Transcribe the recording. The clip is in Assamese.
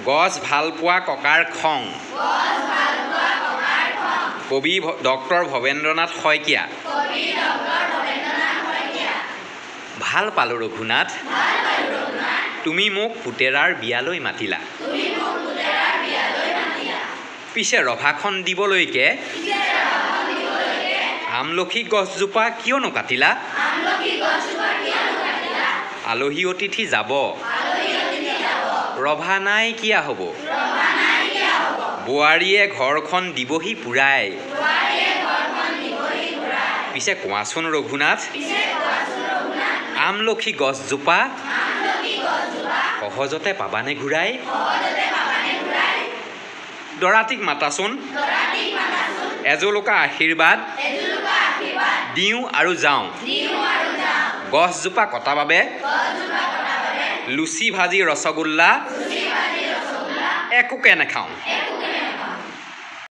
গছ ভাল পোৱা ককাৰ খং কবি ডক্টৰ ভৱেন্দ্ৰনাথ শইকীয়া ভাল পালোঁ ৰঘুনাথ তুমি মোক পুতেৰাৰ বিয়ালৈ মাতিলা পিছে ৰভাখন দিবলৈকে আমলখি গছজোপা কিয়নো কাটিলা আলহী অতিথি যাব ৰভা নাই কিয়া হ'ব বোৱাৰীয়ে ঘৰখন দিবহি পুৰাই পিছে কোৱাচোন ৰঘুনাথ আমলখি গছজোপা সহজতে পাবানে ঘূৰাই দৰাটিক মাতাচোন এজোলোকা আশীৰ্বাদ দিওঁ আৰু যাওঁ গছজোপা কটা বাবে লুচি ভাজি ৰসগোল্লা একোকে নাখাওঁ